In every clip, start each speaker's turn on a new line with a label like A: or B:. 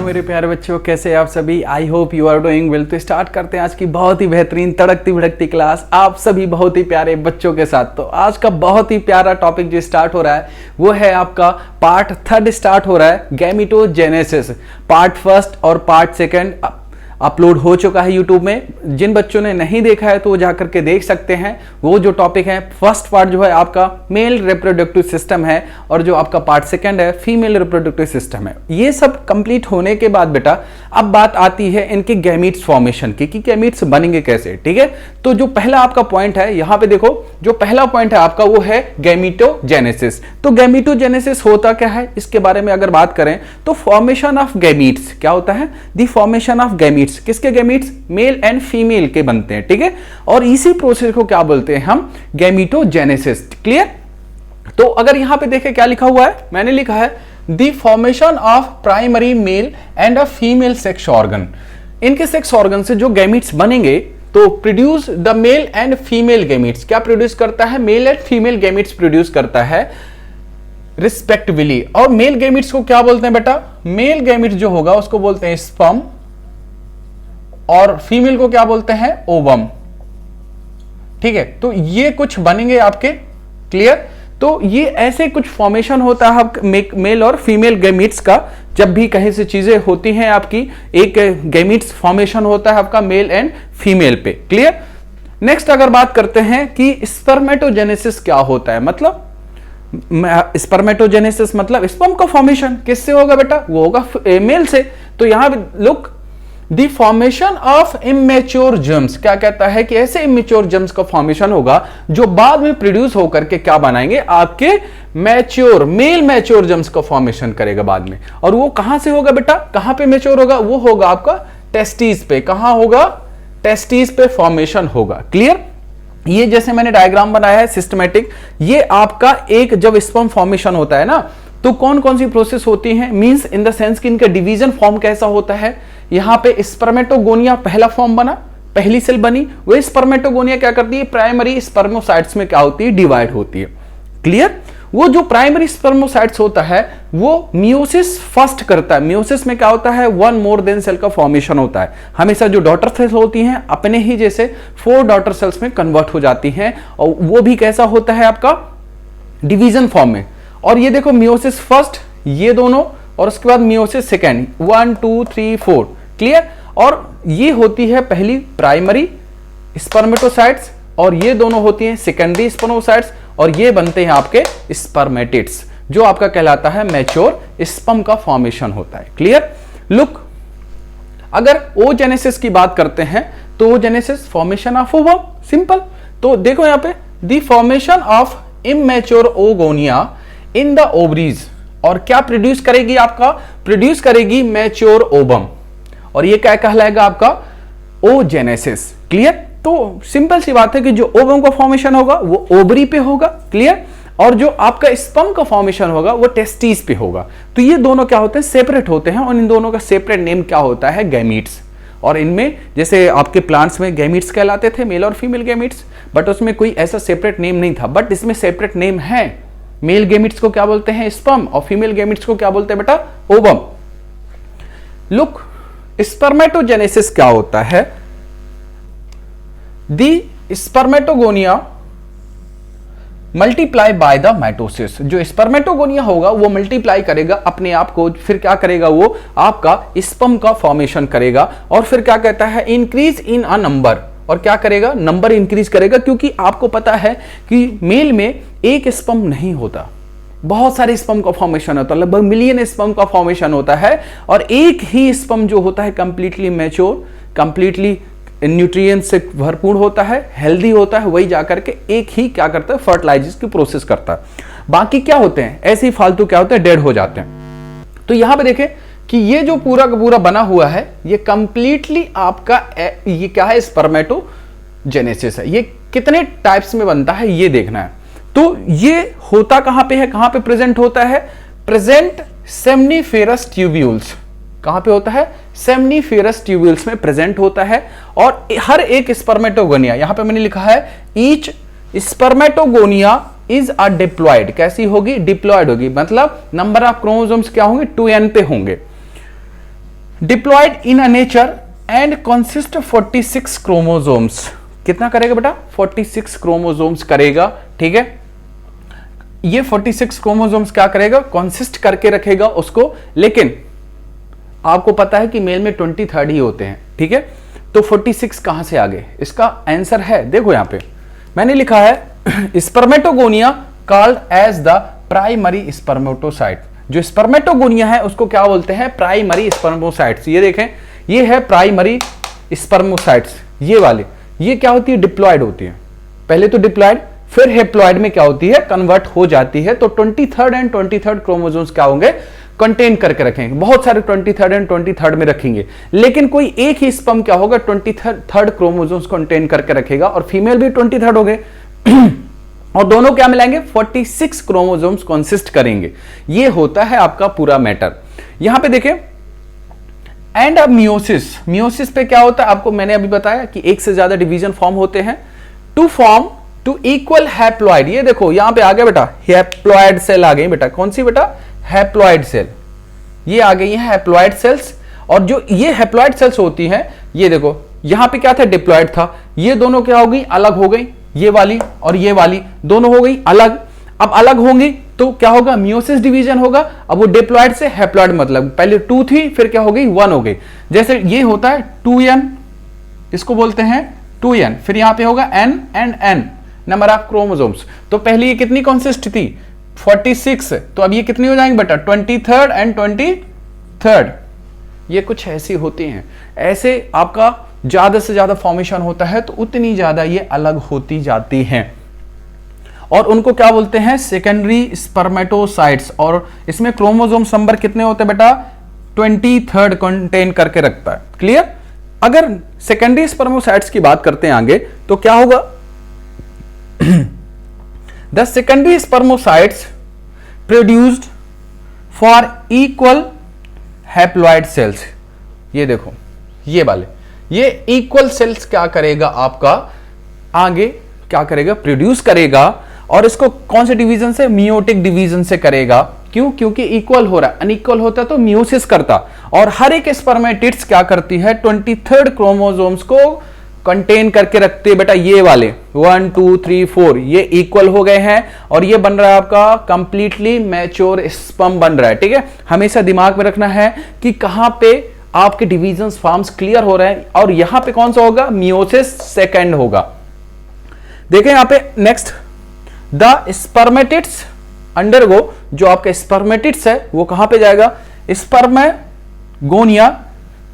A: मेरे प्यारे बच्चों, कैसे आप सभी। I hope you are doing well. तो स्टार्ट करते हैं आज की बहुत ही बेहतरीन तड़कती भड़कती क्लास आप सभी बहुत ही प्यारे बच्चों के साथ। तो आज का बहुत ही प्यारा टॉपिक जो स्टार्ट हो रहा है वो है आपका पार्ट 3 स्टार्ट हो रहा है, गैमेटोजेनेसिस। पार्ट 1 और पार्ट 2 अपलोड हो चुका है यूट्यूब में। जिन बच्चों ने नहीं देखा है तो वो जाकर के देख सकते हैं। वो जो टॉपिक है, फर्स्ट पार्ट जो है आपका मेल रिप्रोडक्टिव सिस्टम है और जो आपका पार्ट 2 है फीमेल रिप्रोडक्टिव सिस्टम है। ये सब कंप्लीट होने के बाद बेटा अब बात आती है इनके गैमीट्स फॉर्मेशन की कि गैमीट्स बनेंगे कैसे। ठीक है, तो जो पहला आपका पॉइंट है यहाँ पे देखो, जो पहला पॉइंट है आपका वो है गैमीटोजेनेसिस। तो गैमीटोजेनेसिस होता क्या है इसके बारे में अगर बात करें तो फॉर्मेशन ऑफ गैमीट्स क्या होता है, द फॉर्मेशन ऑफ गैमीट्स। किसके गैमीट्स? मेल एंड फीमेल के बनते हैं। ठीक है, और इसी प्रोसेस को क्या बोलते हैं हम? गैमीटोजेनेसिस। क्लियर। तो अगर यहां पे देखें क्या लिखा हुआ है, मैंने लिखा है the formation of primary male and a female sex organ. इनके सेक्स ऑर्गन से जो गैमीट्स बनेंगे तो produce the male and female gametes. क्या प्रोड्यूस करता है? Male and female gametes produce करता है रिस्पेक्टिवली। और मेल गैमीट्स को क्या बोलते हैं बेटा? मेल गैमीट्स जो होगा उसको बोलते हैं स्पर्म और फीमेल को क्या बोलते हैं? ओवम। ठीक है, तो ये कुछ बनेंगे आपके। क्लियर। तो ये ऐसे कुछ फॉर्मेशन होता है मेल और फीमेल गैमीट्स का। जब भी कहीं से चीजें होती हैं आपकी, एक गैमीट्स फॉर्मेशन होता है आपका मेल एंड फीमेल पे। क्लियर। नेक्स्ट अगर बात करते हैं कि स्पर्मेटोजेनेसिस क्या होता है, मतलब स्पर्मेटोजेनेसिस मतलब स्पर्म का फॉर्मेशन किससे होगा बेटा? वो होगा मेल से। तो यहां look, the formation of immature germs. क्या कहता है कि ऐसे इमेच्योर जर्म्स का फॉर्मेशन होगा जो बाद में प्रोड्यूस होकर के क्या बनाएंगे? आपके मैच्योर मेल मैच्योर जर्म्स का फॉर्मेशन करेगा बाद में। और वो कहां से होगा बेटा? कहां पे मैच्योर होगा? वो होगा आपका टेस्टिस पे। कहां होगा? टेस्टिस पे फॉर्मेशन होगा। क्लियर। ये जैसे मैंने डायग्राम बनाया है सिस्टमेटिक, ये आपका एक जब स्पर्म फॉर्मेशन होता है ना, तो कौन कौन सी प्रोसेस होती है, मींस इन द सेंस कि इनका डिवीजन फॉर्म कैसा होता है। यहां पे स्पर्मेटोगोनिया पहला फॉर्म बना, पहली सेल बनी। वो स्पर्मेटोगोनिया क्या करती है? प्राइमरी स्पर्मोसाइट्स में क्या होती है? डिवाइड होती है। क्लियर। वो जो प्राइमरी स्पर्मोसाइट्स होता है वो मियोसिस फर्स्ट करता है। मियोसिस में क्या होता है? 1 मोर देन सेल का फॉर्मेशन होता है। हमेशा जो डॉटर सेल्स होती हैं अपने ही जैसे 4 डॉटर सेल्स में कन्वर्ट हो जाती हैं, और वो भी कैसा होता है आपका? डिवीजन फॉर्म में। और ये देखो मियोसिस फर्स्ट, ये दोनों, और उसके बाद मियोसिस सेकेंड, 1 2 3 4। क्लियर। और ये होती है पहली प्राइमरी स्पर्मेटोसाइट्स और ये दोनों होती हैं सेकेंडरी स्पर्मोसाइट्स, और ये बनते हैं आपके स्पर्मेटिड्स, जो आपका कहलाता है मैच्योर स्पर्म का फॉर्मेशन होता है। क्लियर। लुक, अगर ओजेनेसिस की बात करते हैं तो oogenesis formation of ovum, simple. तो देखो यहां पे the formation of immature oogonia in the ovaries. और क्या प्रोड्यूस करेगी? आपका प्रोड्यूस करेगी मैच्योर ओवम, और ये क्या कहलाएगा? आपका ओजेनेसिस। क्लियर। तो सिंपल सी बात है कि जो ओवम का फॉर्मेशन होगा वो ओवरी पे होगा। क्लियर। और जो आपका स्पर्म का फॉर्मेशन होगा वो टेस्टिस पे होगा। तो ये दोनों क्या होते हैं? सेपरेट होते हैं, और इन दोनों का सेपरेट नेम क्या होता है? गैमीट्स। और इनमें जैसे आपके प्लांट्स में गैमीट्स कहलाते थे, मेल और फीमेल गैमीट्स, बट उसमें कोई ऐसा सेपरेट नेम नहीं था। बट इसमें सेपरेट नेम है। मेल गैमीट्स को क्या बोलते हैं? स्पर्म, और फीमेल गैमीट्स को क्या बोलते हैं बेटा? ओवम। लुक, स्पर्मेटोजेनेसिस क्या होता है? The spermatogonia multiply by the mitosis. जो स्पर्मेटोगोनिया होगा वो मल्टीप्लाई करेगा अपने आप को, फिर क्या करेगा? वो आपका स्पर्म का फॉर्मेशन करेगा, और फिर क्या कहता है? Increase in a number. और क्या करेगा? नंबर इंक्रीज करेगा, क्योंकि आपको पता है कि मेल में एक स्पर्म नहीं होता, बहुत सारे स्पर्म का फॉर्मेशन होता है, लगभग मिलियन स्पर्म का फॉर्मेशन होता है। और एक ही स्पर्म जो होता है कंप्लीटली मैच्योर, कंप्लीटली न्यूट्रिएंट्स से भरपूर होता है, हेल्दी होता है, वही जाकर के एक ही क्या करता है? फर्टिलाइजेशन की प्रोसेस करता है। बाकी क्या होते हैं? ऐसे ही फालतू क्या होते हैं? डेड हो जाते हैं। तो यहां पे देखें कि ये जो पूरा का पूरा बना हुआ है ये कंप्लीटली आपका ये क्या है? स्पर्मेटोजेनेसिस है। ये कितने टाइप्स में बनता है ये देखना है। तो ये होता कहां पे है? कहां पे प्रेजेंट होता है? Present seminiferous tubules. कहां पे होता है? सेमनीफेरस ट्यूब्यूल्स में प्रेजेंट होता है। और हर एक स्पर्मेटोगोनिया, यहां पे मैंने लिखा है each spermatogonia is a diploid. कैसी होगी? डिप्लॉयड होगी, मतलब नंबर ऑफ क्रोमोसोम्स क्या होंगे? 2n पे होंगे। Diploid in a nature and consist 46 chromosomes. कितना करेगा बेटा? 46 क्रोमोसोम्स करेगा। ठीक है, ये 46 क्रोमोसोम्स क्या करेगा? कंसिस्ट करके रखेगा उसको। लेकिन आपको पता है कि मेल में 23 ही होते हैं। ठीक है, तो 46 कहां से आ गए? इसका आंसर है, देखो यहां पे मैंने लिखा है spermatogonia called as the primary spermatocyte. जो स्पर्मेटोगोनिया है उसको क्या बोलते हैं? Primary spermatocytes. ये देखें, ये है प्राइमरी स्पर्मोसाइट्स। ये वाले, ये क्या होती है? डिप्लॉयड होती है। पहले तो डिप्लॉयड, फिर हेप्लॉयड में क्या होती है? कन्वर्ट हो जाती है। तो 23 एंड 23 क्रोमोसोम्स क्या होंगे? कंटेन करके रखेंगे। बहुत सारे 23 एंड 23 में रखेंगे, लेकिन कोई एक ही स्पर्म क्या होगा? 23 क्रोमोसोम्स कंटेन करके रखेगा, और फीमेल भी 23 हो गए और दोनों क्या मिलाएंगे? 46 क्रोमोसोम्स कंसिस्ट करेंगे। ये होता है आपका पूरा मैटर। यहां पे देखें, एंड अब मियोसिस। मियोसिस पे क्या होता है? आपको मैंने अभी बताया कि एक से ज्यादा डिवीजन फॉर्म होते हैं to form two equal haploid. ये देखो यहां पे आ गया बेटा, हैप्लॉइड सेल आ गई बेटा। कौन सी बेटा? Haploid cell. ये आ गई है हैप्लॉइड सेल्स। और जो ये हैप्लॉइड सेल्स होती हैं, ये देखो यहां पे क्या था? डिप्लॉइड था। ये दोनों क्या हो गई? अलग हो गई। ये वाली और ये वाली दोनों हो गई अलग। अब अलग होंगी तो क्या होगा? मियोसिस डिवीजन होगा। अब वो डिप्लॉइड से हैप्लॉइड, मतलब पहले 2 थी, फिर क्या हो गई? 1 हो गई। जैसे ये होता है 2n, इसको बोलते हैं 2n। फिर यहां पे होगा n and n number of chromosomes. तो पहले ये कितनी कंसिस्ट थी? 46। तो अब ये कितनी हो जाएंगे बेटा? 23 एंड 23। ये कुछ ऐसी होती हैं। ऐसे आपका ज्यादा से ज्यादा फॉर्मेशन होता है तो उतनी ज्यादा ये अलग होती जाती हैं, और उनको क्या बोलते हैं? Secondary spermatocytes. और इसमें क्रोमोसोम नंबर कितने होते हैं बेटा? 23 कंटेन करके रखता है। क्लियर? अगर सेकेंडरी स्पर्मोसाइट्स की बात करते हैं आगे तो क्या होगा? The secondary spermatocytes produced for equal haploid cells. ये देखो ये वाले, ये इक्वल सेल्स क्या करेगा? आपका आगे क्या करेगा? प्रोड्यूस करेगा। और इसको कौन से डिवीजन से? मियोटिक डिवीजन से करेगा। क्यों? क्योंकि इक्वल हो रहा है। अनइक्वल होता तो मियोसिस करता। और हर एक स्पर्मेटिड्स क्या करती है? 23 क्रोमोसोम्स को कंटेन करके रखते हैं बेटा। ये वाले 1 2 3 4 ये इक्वल हो गए हैं, और ये बन रहा है आपका कंप्लीटली मैच्योर स्पर्म बन रहा है। ठीक है, हमेशा दिमाग में रखना है कि कहां पे आपके डिवीजन फॉर्म्स क्लियर हो रहे हैं, और यहां पे कौन सा होगा? मियोसिस सेकेंड होगा। देखें यहां पे नेक्स्ट, द स्पर्मेटिड्स अंडरगो। जो आपका स्पर्मेटिड्स है वो कहां पे जाएगा? स्पर्मेगोनिया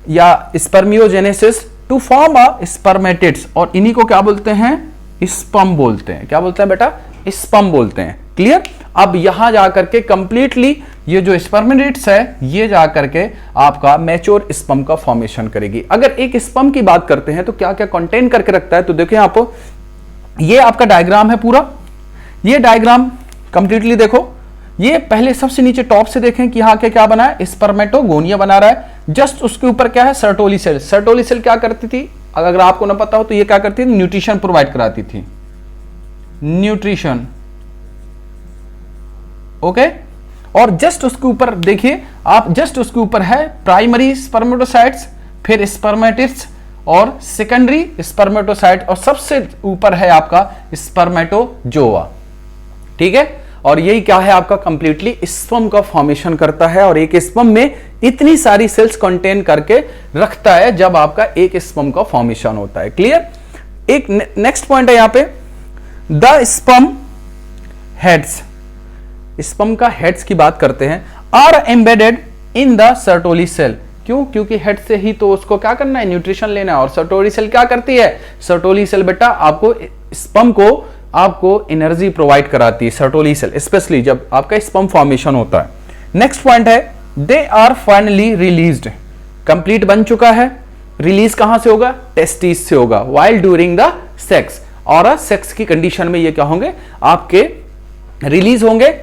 A: या spermiogenesis to form a spermatids. और इन्हीं को क्या बोलते हैं? स्पर्म बोलते हैं। क्या बोलते हैं बेटा? स्पर्म बोलते हैं। क्लियर? अब यहां जाकर के कंप्लीटली ये जो स्पर्मेटिड्स है ये जाकर के आपका मैच्योर स्पर्म का फॉर्मेशन करेगी। अगर एक स्पर्म की बात करते हैं तो क्या क्या कंटेन करके रखता है, तो देखिए आप, ये आपका डायग्राम है पूरा। ये डायग्राम कंप्लीटली देखो। ये पहले सबसे नीचे टॉप से देखें कि यहां क्या बना है? स्पर्मेटोगोनिया बना रहा है। जस्ट उसके ऊपर क्या है? Sertoli cell. सर्टोली सेल क्या करती थी? अगर आपको ना पता हो तो ये क्या करती थी? न्यूट्रिशन प्रोवाइड कराती थी। Nutrition, okay. और जस्ट उसके ऊपर देखिए आप, जस्ट उसके ऊपर है प्राइमरी स्पर्मेटोसाइट्स, फिर स्पर्मेटिड्स और सेकेंडरी स्पर्मेटोसाइट, और सबसे ऊपर है आपका स्पर्मेटोजोआ। ठीक है, और यही क्या है? आपका कंप्लीटली स्पर्म का फॉर्मेशन करता है, और एक स्पर्म में इतनी सारी सेल्स कंटेन करके रखता है जब आपका एक स्पर्म का फॉर्मेशन होता है। क्लियर? एक नेक्स्ट पॉइंट है यहां पे, द स्पर्म हेड्स। स्पर्म का हेड्स की बात करते हैं, are embedded in the Sertoli cell. क्यों? क्योंकि हेड से ही तो उसको क्या करना है? न्यूट्रिशन लेना है। और सर्टोली सेल क्या करती है? सर्टोली सेल बेटा आपको स्पर्म को आपको एनर्जी प्रोवाइड कराती है। सर्टोली सेल स्पेशली जब आपका स्पर्म फॉर्मेशन होता है। नेक्स्ट पॉइंट है, they are finally released. Complete बन चुका है। रिलीज कहां से होगा? टेस्टिस से होगा, वाइल ड्यूरिंग द सेक्स। और सेक्स की कंडीशन में ये क्या होंगे? आपके रिलीज होंगे।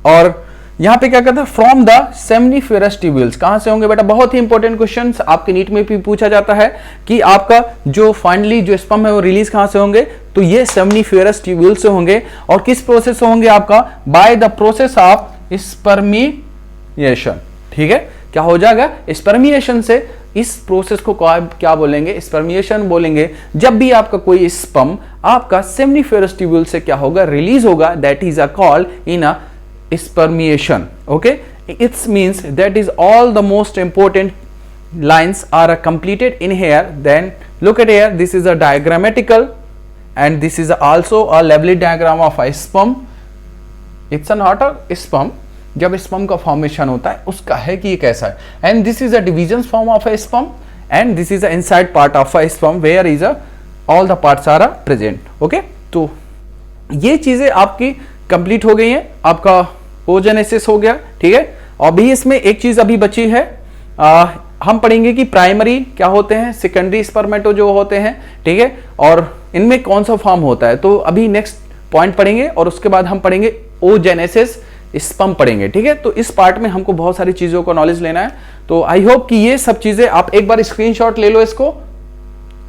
A: और यहां पे क्या कहता है? From the seminiferous tubules. कहां से होंगे बेटा? बहुत ही इंपॉर्टेंट क्वेश्चन आपके नीट में भी पूछा जाता है कि आपका जो फाइनली जो स्पर्म है वो रिलीज कहां से होंगे? तो ये सेमनीफेरस ट्यूब्यूल से होंगे। और किस प्रोसेस से होंगे? आपका by the process of spermiation. ठीक है, क्या हो जाएगा? स्पर्मिएशन से इस प्रोसेस को क्या बोलेंगे, स्पर्मिएशन बोलेंगे। जब भी आपका कोई स्पर्म आपका सेमिनिफेरस ट्यूब्यूल से क्या होगा, रिलीज होगा, that is a called in a spermiation. Okay, it's means that is all the most important lines are completed in here. Then look at here, this is a diagrammatical and this is also a lovely diagram of a sperm. It's not a sperm, जब sperm का formation होता है उसका है कि ये कैसा है, and this is a division form of a sperm and this is the inside part of a sperm where is a all the parts are present. Okay, तो ये चीजें आपकी कंप्लीट हो गई हैं, आपका oogenesis हो गया, ठीक है। और भी इसमें एक चीज अभी बची है, हम पढ़ेंगे कि प्राइमरी क्या होते हैं, सेकेंडरी स्पर्मेटो जो होते हैं, ठीक है, और इनमें कौन सा फॉर्म होता है। तो अभी नेक्स्ट पॉइंट पढ़ेंगे और उसके बाद हम पढ़ेंगे oogenesis, स्पर्म पढ़ेंगे, ठीक है। तो इस पार्ट में हमको बहुत सारी चीजों को नॉलेज लेना है। तो आई होप कि ये सब चीजें आप एक बार स्क्रीनशॉट ले लो इसको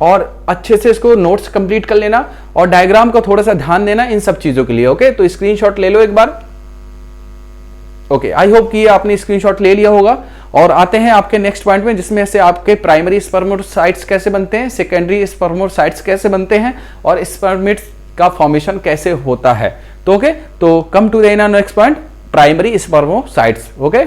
A: और अच्छे से इसको नोट्स कंप्लीट कर लेना और डायग्राम का थोड़ा सा ध्यान देना इन सब चीजों के लिए। ओके, तो स्क्रीनशॉट ले लो एक बार। ओके, आई होप कि ये आपने स्क्रीनशॉट ले लिया होगा। और आते हैं आपके नेक्स्ट पॉइंट में, जिसमें से आपके प्राइमरी स्पर्मेटोसाइट्स कैसे बनते हैं, सेकेंडरी स्पर्मेटोसाइट्स कैसे बनते हैं और स्पर्मेट्स का फॉर्मेशन कैसे होता है। तो ओके, तो come to the next point, primary spermatocytes. Okay,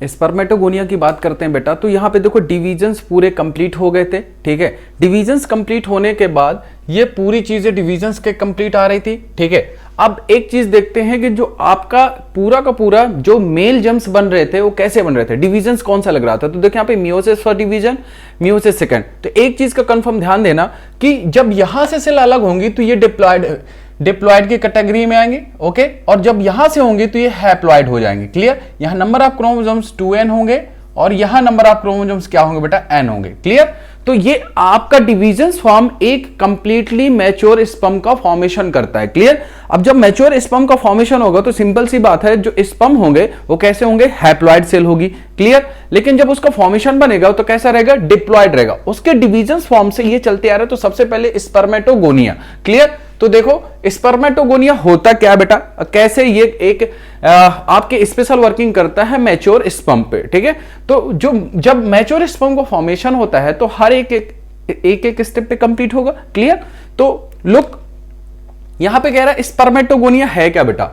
A: spermatogonia की बात करते हैं बेटा। तो यहाँ पे देखो डिवीजन्स पूरे कंप्लीट हो गए थे, ठीक है। डिवीजन्स कंप्लीट होने के बाद ये पूरी चीजें डिवीजन्स के कंप्लीट आ रही थी, ठीक है। अब एक चीज देखते हैं कि जो आपका पूरा का पूरा जो मेल जम्स बन रहे थे वो कैसे बन रहे थे, डिवीजन्स कौन सा लग रहा था। तो देखिए यहाँ पे meiosis first division, meiosis second. तो एक चीज का कंफर्म ध्यान देना कि जब यहां से सेल अलग होंगी तो ये डिप्लॉयड की कैटेगरी में आएंगे, ओके। और जब यहां से होंगे तो ये हैप्लॉयड हो जाएंगे, क्लियर। यहां नंबर ऑफ क्रोमोसोम्स 2n होंगे और यहां नंबर ऑफ क्रोमोसोम्स क्या होंगे बेटा, n होंगे, क्लियर। तो ये आपका डिवीजन फॉर्म एक कंप्लीटली मैच्योर स्पर्म का फॉर्मेशन करता है, क्लियर। अब जब मैच्योर स्पर्म का फॉर्मेशन होगा तो सिंपल सी बात है, जो स्पर्म होंगे वो कैसे होंगे, हैप्लॉयड सेल होगी, क्लियर। लेकिन जब उसका फॉर्मेशन बनेगा तो कैसा रहेगा, डिप्लॉयड रहेगा। उसके डिवीजन फॉर्म से ये चलते आ रहे, तो सबसे पहले स्पर्मेटोगोनिया, क्लियर। तो देखो स्पर्मेटोगोनिया होता क्या बेटा, कैसे ये एक आपके स्पेशल वर्किंग करता है मैच्योर स्पर्म पे, ठीक है। तो जब मैच्योर स्पर्म का फॉर्मेशन होता है तो हर एक स्टेप पे कंप्लीट होगा, क्लियर। तो लुक यहां पे कह रहा है स्पर्मेटोगोनिया है क्या बेटा,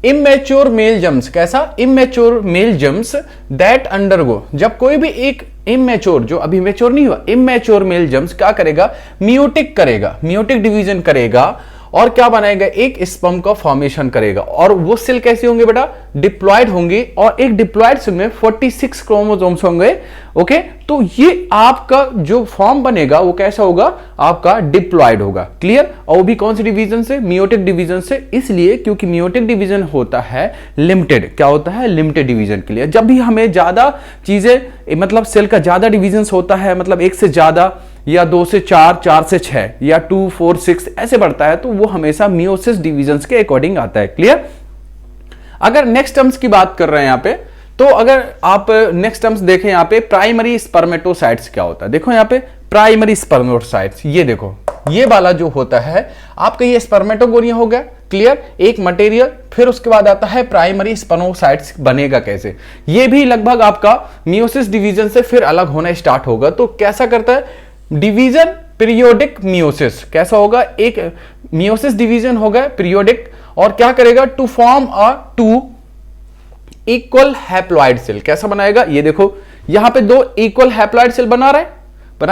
A: इमेच्योर मेल जम्स। कैसा, immature mail germs that undergo, जब कोई भी एक इमेच्योर, जो अभी मैच्योर नहीं हुआ, इमेच्योर मेल जम्स क्या करेगा, मियोटिक करेगा, मियोटिक डिवीजन करेगा और क्या बनाएगा, एक स्पर्म का फॉर्मेशन करेगा। और वो सेल कैसे होंगे बेटा, डिप्लॉयड होंगे और एक डिप्लॉयड सेल में 46 क्रोमोसोम्स होंगे, ओके। तो ये आपका जो फॉर्म बनेगा वो कैसा होगा, आपका डिप्लॉयड होगा, क्लियर। और वो भी कौन सी डिवीजन से, मियोटिक डिवीजन से। इसलिए क्योंकि मियोटिक डिवीजन होता है लिमिटेड, क्या होता है, लिमिटेड डिवीजन के लिए। जब भी हमें ज्यादा चीजें, मतलब सेल का ज्यादा डिवीजन होता है, मतलब एक से ज्यादा या 2 से 4, 4 से 6 या 2, 4, 6 ऐसे बढ़ता है, तो वो हमेशा मियोसिस डिवीजन्स के अकॉर्डिंग आता है, क्लियर। अगर नेक्स्ट टर्म्स की बात कर रहे हैं यहाँ पे, तो अगर आप नेक्स्ट टर्म्स देखें यहाँ पे, प्राइमरी स्पर्मेटोसाइट्स क्या होता है। देखो यहाँ पे प्राइमरी स्पर्मेटोसाइट्स, ये देखो ये वाला जो होता है आपका, ये स्पर्मेटोगोनिया हो गया, क्लियर, एक मटेरियल। फिर उसके बाद आता है प्राइमरी स्पर्मेटोसाइट्स बनेगा कैसे, ये भी लगभग आपका मियोसिस डिवीजन से फिर अलग होना स्टार्ट होगा। तो कैसा करता है, डिवीजन पीरियोडिक मियोसिस, कैसा होगा, एक मियोसिस डिवीजन होगा पीरियोडिक, और क्या करेगा, to form a 2 equal haploid cell. कैसा बनाएगा, ये देखो यहां पे 2 इक्वल हैप्लॉयड सेल बना रहा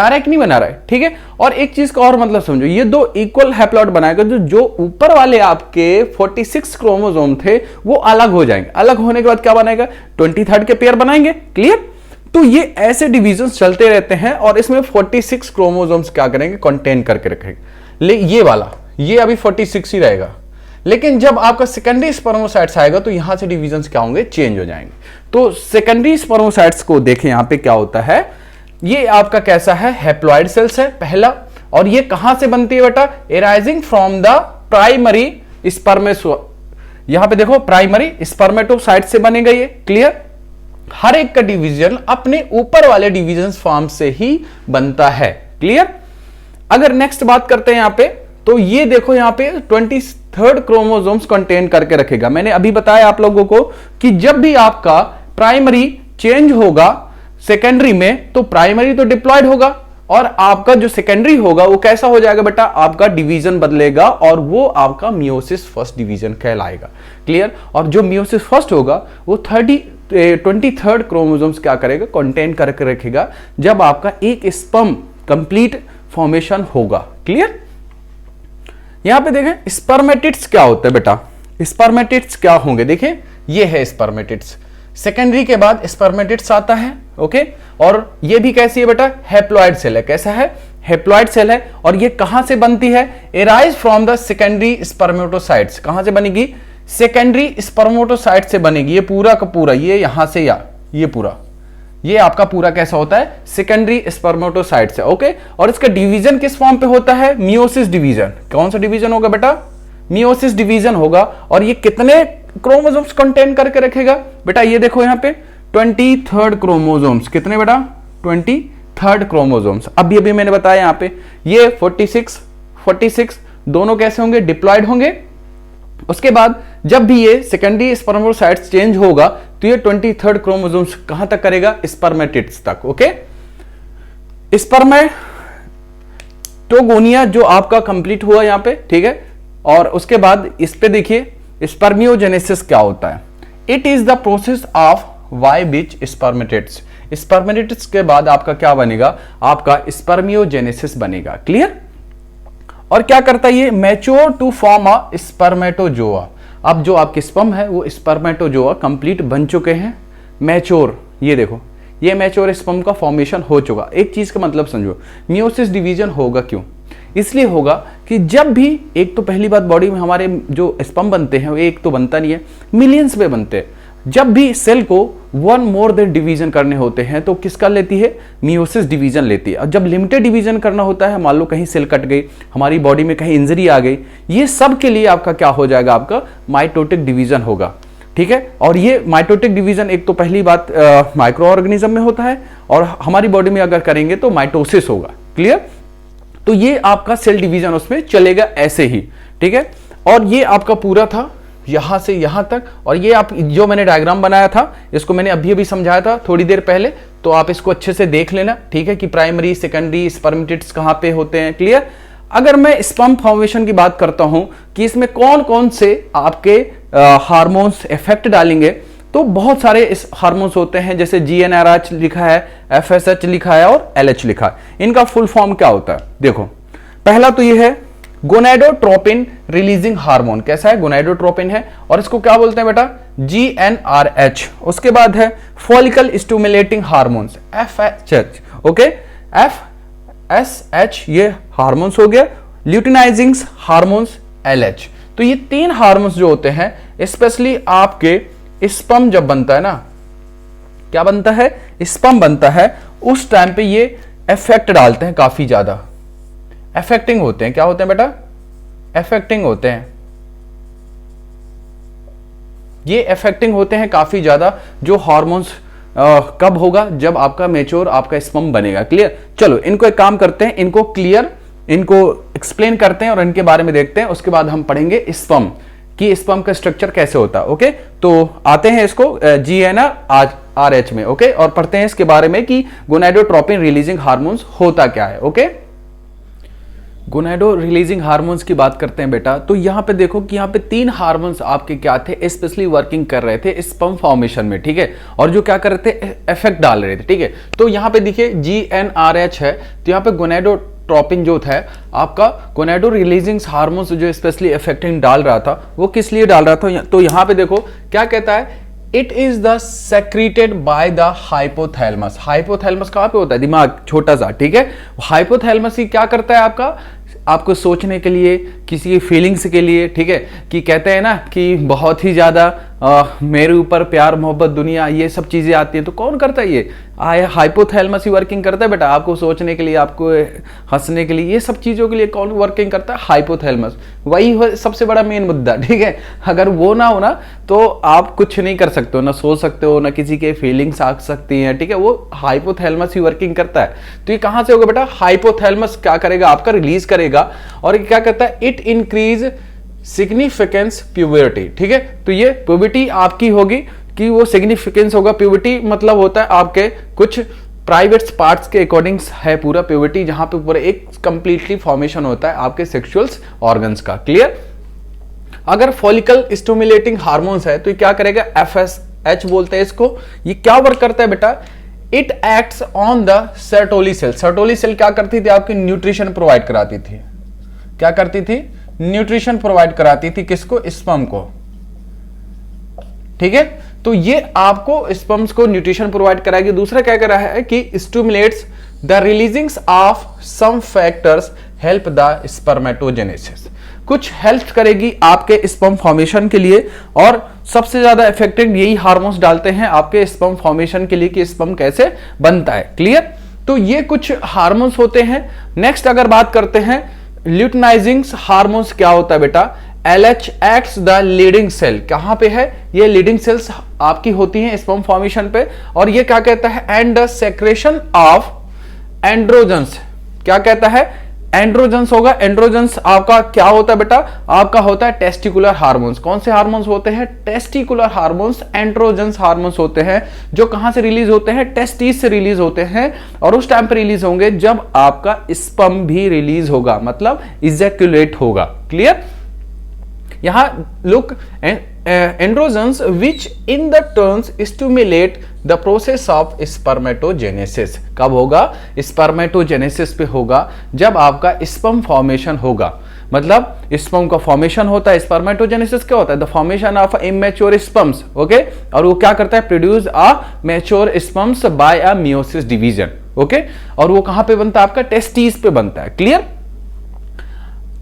A: है कि नहीं बना रहा है, ठीक है। और एक चीज का और मतलब समझो, ये 2 इक्वल हैप्लॉयड बनाएगा, जो ऊपर वाले आपके 46 क्रोमोसोम थे वो अलग हो जाएंगे। अलग होने के बाद क्या बनाएगा, 23rd के पेयर बनाएंगे, क्लियर। तो ये ऐसे डिवीजन चलते रहते हैं और इसमें 46 क्रोमोसोम्स क्या करेंगे, कंटेन करके रखेंगे। ये वाला, ये अभी 46 ही रहेगा। लेकिन जब आपका सेकेंडरी स्पर्मोसाइट्स आएगा तो यहां से डिवीजन्स क्या होंगे, चेंज हो जाएंगे। तो सेकेंडरी स्पर्मोसाइट्स को देखें यहां पे क्या होता है, ये आपका कैसा है, हैप्लॉयड सेल्स है पहला। और ये कहां से बनती है बेटा, एराइजिंग फ्रॉम द प्राइमरी यहां पे देखो प्राइमरी स्पर्मेटोसाइट से बनेगा ये, क्लियर। हर एक का डिवीजन अपने ऊपर वाले डिवीजन फॉर्म से ही बनता है, क्लियर। अगर नेक्स्ट बात करते हैं यहां पे, तो ये देखो यहां पे 23rd क्रोमोसोम्स कंटेन करके रखेगा। मैंने अभी बताया आप लोगों को कि जब भी आपका प्राइमरी चेंज होगा सेकेंडरी में, तो प्राइमरी तो डिप्लॉयड होगा और आपका जो सेकेंडरी होगा वो कैसा हो जाएगा बेटा, आपका डिवीजन बदलेगा और वो आपका मियोसिस फर्स्ट डिवीजन कहलाएगा। क्लियर। और जो मियोसिस फर्स्ट होगा वो 23rd क्रोमोसोम्स क्या करेगा, कंटेन करके रखेगा जब आपका एक स्पर्म कंप्लीट फॉर्मेशन होगा। क्लियर। यहां पे देखें स्पर्मेटिड्स क्या होता है बेटा, स्पर्मेटिड्स क्या होंगे, देखें ये है स्पर्मेटिड्स। सेकेंडरी के बाद स्पर्मेटिड्स आता है। ओके। और ये भी कैसी है बेटा, हैप्लॉइड सेल है। कैसा है, हैप्लॉइड सेल है। और ये कहां से बनती है, arise from the secondary spermatocytes. कहां से बनेगी, सेकेंडरी स्पर्मेटोसाइट से बनेगी। ये पूरा का पूरा, ये यहां से या ये पूरा, ये आपका पूरा कैसा होता है, सेकेंडरी स्पर्मेटोसाइट से। ओके। और इसका डिवीजन किस फॉर्म पे होता है, मियोसिस डिवीजन। कौन सा डिवीजन होगा बेटा, मियोसिस डिवीजन होगा। और ये कितने क्रोमोसोम्स कंटेन करके रखेगा बेटा, ये देखो यहां पे 23rd क्रोमोसोम्स। कितने बेटा, 23rd क्रोमोसोम्स। अभी मैंने बताया यहां पे ये 46 दोनों कैसे होंगे, डिप्लॉयड होंगे। उसके बाद जब भी ये सेकेंडरी स्पर्मेटोसाइट्स चेंज होगा तो ये 23rd क्रोमोसोम्स कहां तक करेगा, स्पर्मेटिड्स तक। ओके। स्पर्मेटोगोनिया जो आपका कंप्लीट हुआ यहां पे, ठीक है। और उसके बाद इस पे देखिए स्पर्मियोजेनेसिस क्या होता है, it is the process of by which spermatids. Spermatids के बाद आपका क्या बनेगा, आपका स्पर्मियोजेनेसिस बनेगा। क्लियर। और क्या करता है ये, mature to form a spermatozoa. अब जो आपके स्पर्म है वो स्पर्मेटोजोआ कंप्लीट बन चुके हैं, मैच्योर। ये देखो ये मैच्योर स्पर्म का फॉर्मेशन हो चुका। एक चीज का मतलब समझो, मियोसिस डिवीजन होगा क्यों, इसलिए होगा कि जब भी, एक तो पहली बात बॉडी में हमारे जो स्पर्म बनते हैं वो एक तो बनता नहीं है, मिलियंस में बनते हैं। जब भी सेल को वन मोर देन डिवीजन करने होते हैं तो किसका लेती है, मियोसिस डिवीजन लेती है। और जब लिमिटेड डिवीजन करना होता है, मान लो कहीं सेल कट गई, हमारी बॉडी में कहीं इंजरी आ गई, ये सब के लिए आपका क्या हो जाएगा, आपका माइटोटिक डिवीजन होगा। ठीक है। और ये माइटोटिक डिवीजन एक तो पहली बात माइक्रो ऑर्गेनिज्म में होता है और हमारी बॉडी में अगर करेंगे तो माइटोसिस होगा। क्लियर। तो ये आपका सेल डिवीजन उसमें चलेगा ऐसे ही। ठीक है। और ये आपका पूरा था यहां से यहां तक। और ये आप जो मैंने डायग्राम बनाया था इसको मैंने अभी समझाया था थोड़ी देर पहले, तो आप इसको अच्छे से देख लेना। ठीक है, कि प्राइमरी सेकेंडरी स्पर्मेटिड्स कहां पे होते हैं। क्लियर। अगर मैं स्पर्म फॉर्मेशन की बात करता हूं कि इसमें कौन कौन से आपके हार्मोन्स इफेक्ट डालेंगे, तो बहुत सारे इस हार्मोन्स होते हैं, जैसे GnRH लिखा है, FSH लिखा है और LH लिखा है। इनका फुल फॉर्म क्या होता है, देखो पहला तो ये है गोनेडोट्रोपिन रिलीजिंग हार्मोन। कैसा है, गोनेडोट्रोपिन है और इसको क्या बोलते हैं बेटा, GnRH। उसके बाद है follicle stimulating hormones, FSH। Okay, FSH ये हार्मोन्स हो गया। Luteinising hormones LH। तो ये तीन हार्मोन्स जो होते हैं, स्पेशली आपके स्पर्म जब बनता है ना, क्या बनता है, स्पर्म बनता है, उस टाइम पे ये इफेक्ट डालते हैं, काफी ज्यादा अफेक्टिंग होते हैं। क्या होते हैं बेटा, अफेक्टिंग होते हैं। ये अफेक्टिंग होते हैं काफी ज्यादा। जो हार्मोन्स कब होगा, जब आपका मैच्योर आपका स्पर्म बनेगा। क्लियर। चलो इनको एक काम करते हैं, इनको क्लियर, इनको एक्सप्लेन करते हैं और इनके बारे में देखते हैं। उसके बाद हम पढ़ेंगे स्पर्म कि स्पर्म का स्ट्रक्चर कैसे होता है। ओके, तो आते हैं इसको GnRH में। ओके, और पढ़ते हैं इसके बारे में कि गोनेडोट्रोपिन रिलीजिंग हार्मोन्स होता क्या है। ओके, गोनेडो रिलीजिंग हार्मोन्स की बात करते हैं बेटा, तो यहां पे देखो कि यहां पे तीन हार्मोन्स आपके क्या थे, स्पेशली वर्किंग कर रहे थे स्पर्म फॉर्मेशन में। ठीक है, और जो क्या कर रहे थे, इफेक्ट डाल रहे थे। ठीक है, तो यहां पे देखिए GnRH है, तो यहां पे गोनेडोट्रोपिन जो था आपका, गोनेडो रिलीजिंग हार्मोन्स जो स्पेशली इफेक्टिंग डाल रहा था, वो किस लिए डाल रहा था, तो यहां पे देखो क्या कहता है, it is the secreted by the hypothalamus. Hypothalamus कहां पे होता है, दिमाग छोटा सा। ठीक है, हाइपोथैलेमस ही क्या करता है, आपको सोचने के लिए, किसी की फीलिंग्स के लिए। ठीक है, कि कहते हैं ना कि बहुत ही ज्यादा मेरे ऊपर प्यार मोहब्बत दुनिया, ये सब चीजें आती हैं, तो कौन करता है ये, हाइपोथैलेमस ही वर्किंग करता है बेटा। आपको सोचने के लिए, आपको हंसने के लिए, ये सब चीजों के लिए कौन वर्किंग करता है, हाइपोथैलेमस। वही सबसे बड़ा मेन मुद्दा। ठीक है, अगर वो ना हो ना तो आप कुछ नहीं कर सकते हो, ना सोच सकते हो, ना किसी के फीलिंग्स आ सकती हैं। ठीक है, वो हाइपोथैलेमस ही वर्किंग करता है। तो ये कहां से होगा बेटा, हाइपोथैलेमस क्या करेगा, आपका रिलीज करेगा। और ये क्या करता है, इट इंक्रीज सिग्निफिकेंस प्यूबर्टी। ठीक है, तो ये प्यूबर्टी आपकी होगी कि वो सिग्निफिकेंस होगा। प्यूबर्टी मतलब होता है आपके कुछ प्राइवेट पार्ट्स के अकॉर्डिंग है पूरा प्यूबर्टी, जहां पे पूरा एक कंप्लीटली फॉर्मेशन होता है आपके सेक्सुअल्स ऑर्गन्स का। क्लियर? अगर फॉलिकल स्टिमुलेटिंग हार्मोन्स है तो ये क्या करेगा, FSH बोलते हैं इसको। ये क्या वर्क करता है बेटा, it acts on the Sertoli cell. Sertoli cell क्या करती थी, आपकी न्यूट्रिशन प्रोवाइड कराती थी। क्या करती थी, न्यूट्रिशन प्रोवाइड कराती थी किसको, स्पर्म को। ठीक है, तो ये आपको स्पर्म्स को न्यूट्रिशन प्रोवाइड कराएगी। दूसरा क्या कर रहा है कि stimulates the releasings of some factors help the spermatogenesis. कुछ हेल्प करेगी आपके स्पर्म फॉर्मेशन के लिए, और सबसे ज्यादा इफेक्टिव यही हार्मोन्स डालते हैं आपके स्पर्म फॉर्मेशन के लिए कि स्पर्म कैसे बनता है। क्लियर? तो ये कुछ हार्मोन्स होते हैं। नेक्स्ट अगर बात करते हैं ल्यूटिनाइजिंग हार्मोन्स, क्या होता है बेटा, LH acts the Leydig cell. कहां पे है, ये लीडिंग सेल्स आपकी होती हैं स्पर्म फॉर्मेशन पे, और ये क्या कहता है, and the secretion of androgens. क्या कहता है, एंड्रोजन्स होगा। एंड्रोजन्स आपका क्या होता है बेटा, आपका होता है टेस्टिकुलर हार्मोन्स। कौन से हार्मोन्स होते हैं, टेस्टिकुलर हार्मोन्स। एंड्रोजन्स हार्मोन्स होते हैं जो कहां से रिलीज होते हैं, टेस्टिस से रिलीज होते हैं, और उस टाइम पर रिलीज होंगे जब आपका स्पर्म भी रिलीज होगा, मतलब इजैक्युलेट होगा। क्लियर? यहां look, androgens which in the turns stimulate the process of spermatogenesis. कब होगा, स्पर्मेटोजेनेसिस पे होगा जब आपका स्पर्म फॉर्मेशन होगा। मतलब स्पर्म का फॉर्मेशन होता है। स्पर्मेटोजेनेसिस क्या होता है, the formation of immature sperms. Okay, और वो क्या करता है, produce a mature sperms by a meiosis division. Okay, और वो कहां पे बनता है, आपका टेस्टिस पे बनता है। क्लियर?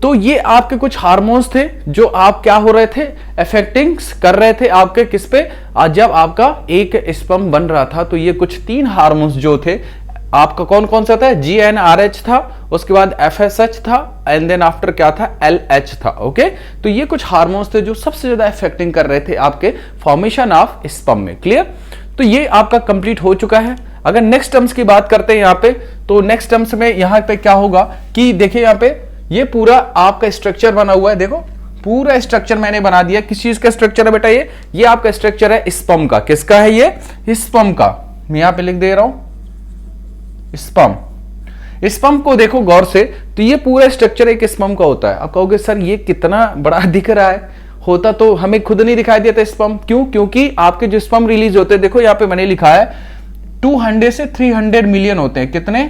A: तो ये आपके कुछ हार्मोन्स थे जो आप क्या हो रहे थे, अफेक्टिंग कर रहे थे आपके किस पे, जब आपका एक स्पर्म बन रहा था। तो ये कुछ 3 हार्मोन्स जो थे आपका, कौन कौन सा था, GnRH था, उसके बाद FSH था, एंड देन आफ्टर क्या था, LH था। ओके, तो ये कुछ हार्मोन्स थे जो सबसे ज्यादा अफेक्टिंग कर रहे थे आपके फॉर्मेशन ऑफ स्पर्म में। क्लियर? तो ये आपका कंप्लीट हो चुका है। अगर नेक्स्ट टर्म्स की बात करते हैं यहाँ पे, तो नेक्स्ट टर्म्स में यहाँ पे क्या होगा कि देखिए यहाँ पे ये पूरा आपका स्ट्रक्चर बना हुआ है। देखो पूरा स्ट्रक्चर मैंने बना दिया। किस चीज का स्ट्रक्चर है बेटा, ये आपका स्ट्रक्चर है स्पर्म का। किसका है ये, स्पर्म का। मैं यहां पे लिख दे रहा हूं स्पर्म। स्पर्म को देखो गौर से, तो ये पूरा स्ट्रक्चर एक स्पर्म का होता है। आप कहोगे सर ये कितना बड़ा दिख रहा है, होता तो हमें खुद नहीं दिखाई देता स्पर्म। क्यों? क्योंकि आपके जो स्पर्म रिलीज होते हैं, देखो यहाँ पे मैंने लिखा है 200 से 300 मिलियन होते हैं। कितने,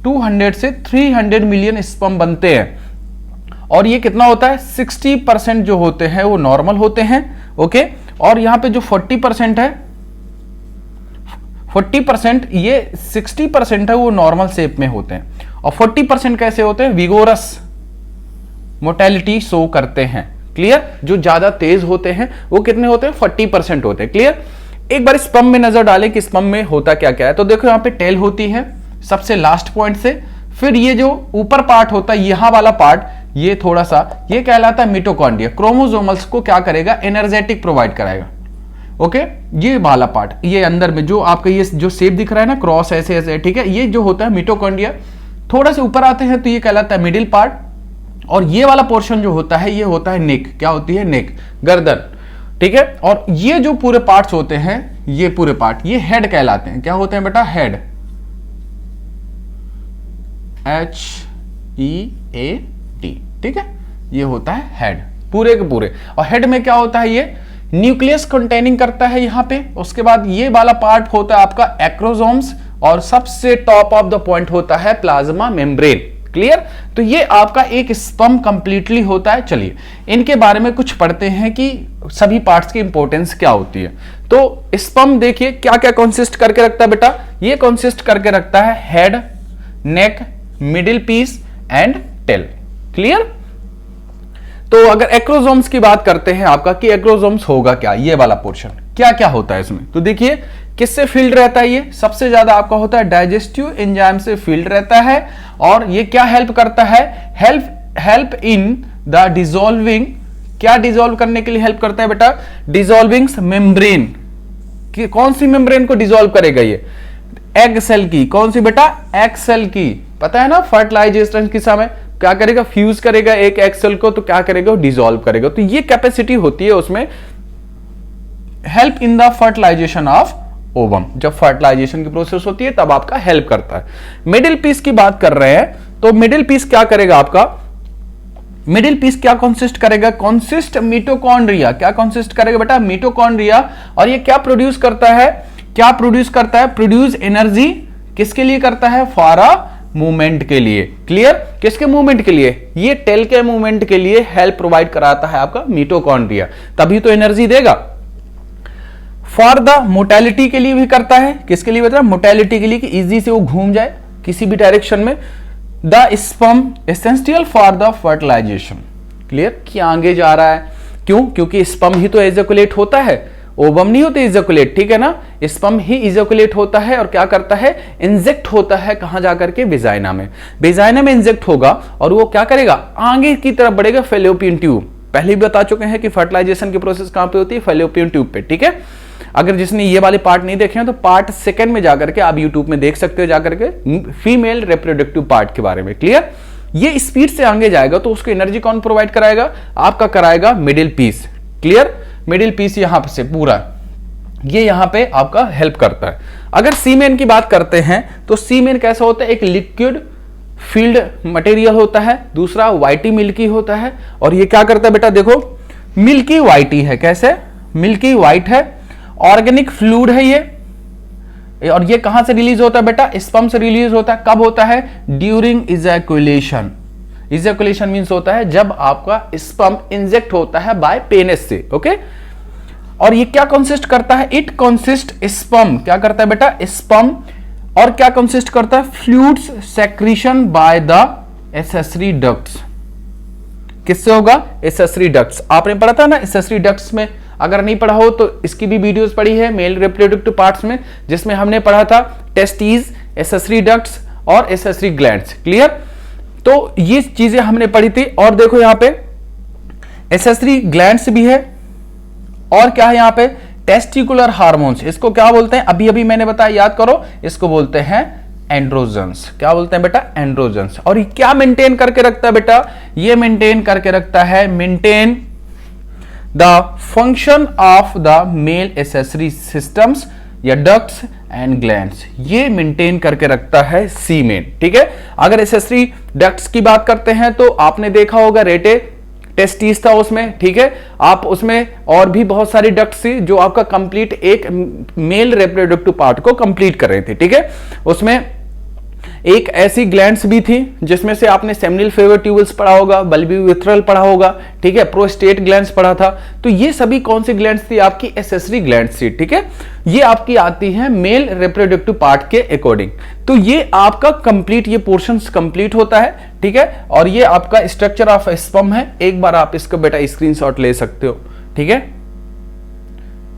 A: 200 से 300 मिलियन स्पर्म बनते हैं। और ये कितना होता है, 60% जो होते हैं वो नॉर्मल होते हैं। ओके, और यहां पे जो 40% है, 40%, ये 60% है वो नॉर्मल शेप में होते हैं, और 40% कैसे होते हैं, विगोरस मोटेलिटी शो करते हैं। क्लियर? जो ज्यादा तेज होते हैं वो कितने होते हैं, 40% होते हैं। क्लियर? एक बार स्पर्म में नजर डालें कि स्पर्म में होता क्या क्या है। तो देखो यहाँ पे टेल होती है सबसे लास्ट पॉइंट से, फिर ये जो ऊपर पार्ट होता है, यहां वाला पार्ट, ये थोड़ा सा, ये कहलाता है मिटोकॉन्ड्रिया। क्रोमोसोमल्स को क्या करेगा, एनर्जेटिक प्रोवाइड कराएगा। ओके, ये वाला पार्ट, ये अंदर में जो आपका ये जो शेप दिख रहा है ना, क्रॉस ऐसे ऐसे, ठीक है, ये जो होता है मिटोकॉन्ड्रिया। थोड़ा सा ऊपर आते हैं तो ये कहलाता है मिडिल पार्ट, और ये वाला पोर्शन जो होता है ये होता है नेक। क्या होती है, नेक, गर्दन। ठीक है, और ये जो पूरे पार्ट्स होते हैं, ये पूरे पार्ट, ये हेड कहलाते हैं। क्या होते हैं बेटा, हेड, HEAD। ठीक है, ये होता है हेड, पूरे के पूरे। और हेड में क्या होता है, ये न्यूक्लियस कंटेनिंग करता है यहाँ पे। उसके बाद ये वाला पार्ट होता है आपका एक्रोसोम्स, और सबसे टॉप ऑफ द पॉइंट होता है प्लाज्मा मेम्ब्रेन। क्लियर? तो ये आपका एक स्पर्म कंप्लीटली होता है। चलिए इनके बारे में कुछ पढ़ते हैं कि सभी पार्ट्स की इंपॉर्टेंस क्या होती है। तो स्पर्म देखिए क्या क्या कंसिस्ट करके रखता है बेटा, ये कंसिस्ट करके रखता है head, neck, middle piece and tail. Clear? तो अगर एक्रोसोम्स की बात करते हैं आपका कि एक्रोसोम्स होगा क्या, ये वाला पोर्शन क्या क्या होता है इसमें, तो देखिए किससे फील्ड रहता है। ये सबसे ज्यादा आपका होता है डाइजेस्टिव एंजाइम से फील्ड रहता है, और ये क्या हेल्प करता है, हेल्प इन द डिसॉल्विंग। क्या डिसॉल्व करने के लिए हेल्प करता है बेटा, डिसॉल्विंग मेम्ब्रेन। कौन सी मेम्ब्रेन को डिसॉल्व करेगा, ये एग सेल की। कौन सी बेटा, एग सेल की। पता है ना, फर्टिलाइजेशन के समय क्या करेगा, फ्यूज करेगा एक एग सेल को, तो क्या करेगा, डिसॉल्व करेगा। तो ये कैपेसिटी होती है उसमें help in the fertilization of ovum. जब फर्टिलाइजेशन की प्रोसेस होती है तब आपका हेल्प करता है। मिडिल पीस की बात कर रहे हैं तो मिडिल पीस क्या करेगा आपका, मिडिल पीस क्या कंसिस्ट करेगा, कंसिस्ट मिटोकॉन्ड्रिया। क्या कंसिस्ट करेगा बेटा, मिटोकॉन्ड्रिया। और ये क्या प्रोड्यूस करता है, क्या प्रोड्यूस करता है, प्रोड्यूस एनर्जी किसके लिए करता है, फॉर अ मूवमेंट के लिए। क्लियर, किसके मूवमेंट के लिए, ये टेल के मूवमेंट के लिए हेल्प प्रोवाइड कराता है आपका मिटोकॉन्ड्रिया, तभी तो एनर्जी देगा। फॉर द मोटेलिटी के लिए भी करता है, किसके लिए बता, मोटेलिटी के लिए कि इजी से वो घूम जाए किसी भी डायरेक्शन में। The sperm essential for the fertilization. Clear, कि आगे जा रहा है, क्यों, क्योंकि स्पर्म ही तो एजैकुलेट होता है, ओवम नहीं होते इजैकुलेट, ठीक है ना, स्पर्म ही इजैकुलेट होता है और क्या करता है, इंजेक्ट होता है कहां जाकर के, वेजाइना में। वेजाइना में इंजेक्ट होगा और वो क्या करेगा, आगे की तरफ बढ़ेगा, फैलोपियन ट्यूब। पहले भी बता चुके हैं कि फर्टिलाइजेशन की प्रोसेस कहां पे होती है, फैलोपियन ट्यूब पे, ठीक है। अगर जिसने ये वाले पार्ट नहीं देखे हैं तो पार्ट सेकंड में जाकर के आप यूट्यूब में देख सकते हो, जाकर के फीमेल रिप्रोडक्टिव पार्ट के बारे में। क्लियर, ये स्पीड से आगे जाएगा तो उसको एनर्जी कौन प्रोवाइड कराएगा, आपका कराएगा middle piece. Clear, middle piece यहां से पूरा ये यहां पे आपका हेल्प करता है। अगर सीमेन की बात करते हैं तो सीमेन कैसा होता है, एक लिक्विड फील्ड मटेरियल होता है, दूसरा व्हाइटी मिल्की होता है। और ये क्या करता है बेटा, देखो मिल्की व्हाइटी है, कैसे, मिल्की व्हाइट है, ऑर्गेनिक फ्लूइड है ये। और ये कहां से रिलीज होता है बेटा, स्पर्म से रिलीज होता है। कब होता है, ड्यूरिंग इजैकुलेशन। इजैकुलेशन मींस होता है जब आपका स्पर्म इंजेक्ट होता है बाय पेनिस से, ओके। और ये क्या कंसिस्ट करता है, इट कंसिस्ट स्पर्म, क्या करता है बेटा, स्पर्म। और क्या कंसिस्ट करता है, fluids secretion by the accessory ducts. किससे होगा, एसेसरी डक्ट्स। आपने पढ़ा था ना एसेसरी डक्ट्स में, अगर नहीं पढ़ा हो तो इसकी भी वीडियोस पढ़ी है मेल रिप्रोडक्टिव पार्ट्स में, जिसमें हमने पढ़ा था टेस्टीज, एसेसरी डक्ट्स और एसेसरी ग्लैंड्स। क्लियर, तो ये चीजें हमने पढ़ी थी। और देखो यहां पे एसेसरी ग्लैंड्स भी है और क्या है यहां पे, टेस्टिकुलर हार्मोन्स। इसको क्या बोलते हैं, अभी अभी मैंने बताया, याद करो, इसको बोलते हैं एंड्रोजन्स। क्या बोलते हैं बेटा, एंड्रोजन्स। और ये क्या मेंटेन करके रखता है बेटा, ये मेंटेन करके रखता है, maintain the function of the male accessory systems या डक्ट्स एंड ग्लैंड्स। ये मेंटेन करके रखता है सीमेन, ठीक है। अगर एसेसरी डक्ट्स की बात करते हैं तो आपने देखा होगा रेटे टेस्टिस था उसमें, ठीक है। आप उसमें और भी बहुत सारी डक्ट्स थी जो आपका कंप्लीट एक मेल रिप्रोडक्टिव पार्ट को कंप्लीट कर रहे थे, ठीक है। उसमें एक ऐसी ग्लैंड्स भी थी जिसमें से आपने सेमिनल फेवर ट्यूबल्स पढ़ा होगा, बल्बी विथरल पढ़ा होगा, ठीक है, प्रोस्टेट ग्लैंड्स पढ़ा था। तो ये सभी कौन सी ग्लैंड्स थी, आपकी एसेसरी ग्लैंड्स थी, ठीक है। ये आपकी आती है मेल रिप्रोडक्टिव पार्ट के अकॉर्डिंग। तो ये आपका कंप्लीट, ये पोर्शंस कंप्लीट होता है, ठीक है। और ये आपका स्ट्रक्चर ऑफ स्पर्म है। एक बार आप इसका बेटा स्क्रीनशॉट ले सकते हो, ठीक है।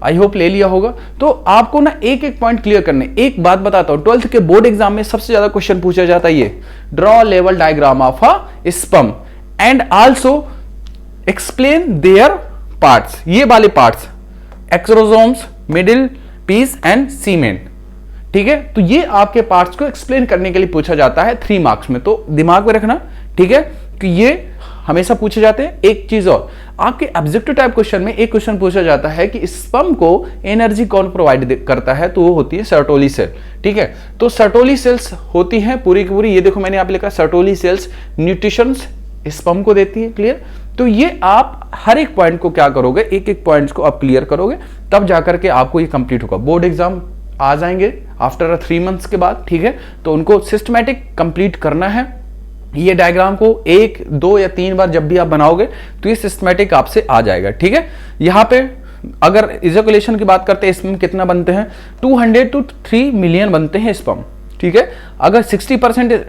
A: आई होप ले लिया होगा। तो आपको ना एक एक पॉइंट क्लियर करने। एक बात बताता हूं, 12th के बोर्ड एग्जाम में सबसे ज्यादा क्वेश्चन पूछा जाता है ये, draw level diagram of a sperm and also explain their parts. ये वाले parts, exosomes, middle piece and semen, ठीक है। तो ये आपके पार्ट्स को एक्सप्लेन करने के लिए पूछा जाता है 3 मार्क्स में, तो दिमाग में रखना, ठीक है, कि ये हमेशा पूछे जाते हैं। एक चीज और, आपके ऑब्जेक्टिव टाइप क्वेश्चन में एक क्वेश्चन पूछा जाता है कि स्पर्म को एनर्जी कौन प्रोवाइड करता है, तो वो होती है सर्टोली सेल, ठीक है। तो सर्टोली सेल्स होती हैं पूरी की पूरी, ये देखो मैंने यहाँ पे लिखा सर्टोली सेल्स न्यूट्रिशन स्पर्म को देती है। क्लियर, तो ये आप हर एक पॉइंट को क्या करोगे, एक एक पॉइंट को आप क्लियर करोगे, तब जाकर के आपको ये कंप्लीट होगा। बोर्ड एग्जाम आ जाएंगे आफ्टर 3 मंथ्स के बाद, ठीक है। तो उनको सिस्टमैटिक कंप्लीट करना है। ये डायग्राम को 1, 2 या 3 बार जब भी आप बनाओगे तो ये सिस्टमैटिक आपसे आ जाएगा, ठीक है। यहाँ पे अगर इजैकुलेशन की बात करते हैं, स्पर्म कितना बनते हैं, 200 to 3 मिलियन बनते हैं स्पर्म, ठीक है। अगर 60%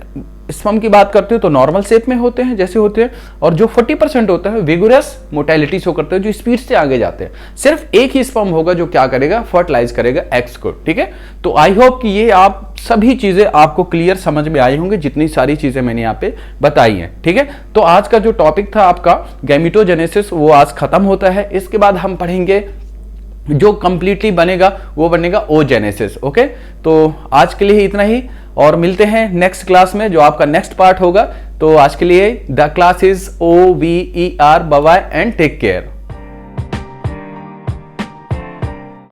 A: स्पर्म की बात करते हो तो नॉर्मल शेप में होते हैं, जैसे होते हैं, और जो 40% होता है विगोरस मोटेलिटी शो करते हैं, जो स्पीड से आगे जाते हैं। सिर्फ एक ही स्पर्म होगा जो क्या करेगा, फर्टिलाइज करेगा एग्स को, ठीक है। तो आई होप कि ये आप सभी चीजें आपको क्लियर समझ में आई होंगी, जितनी सारी चीजें मैंने यहाँ पे बताई हैं, ठीक है। तो आज का जो टॉपिक था आपका गैमेटोजेनेसिस, वो आज खत्म होता है। इसके बाद हम पढ़ेंगे जो कंप्लीटली बनेगा वो बनेगा ओजेनेसिस, ओके। तो आज के लिए इतना ही, और मिलते हैं नेक्स्ट क्लास में जो आपका नेक्स्ट पार्ट होगा। तो आज के लिए the class is OVER, bye bye and take care.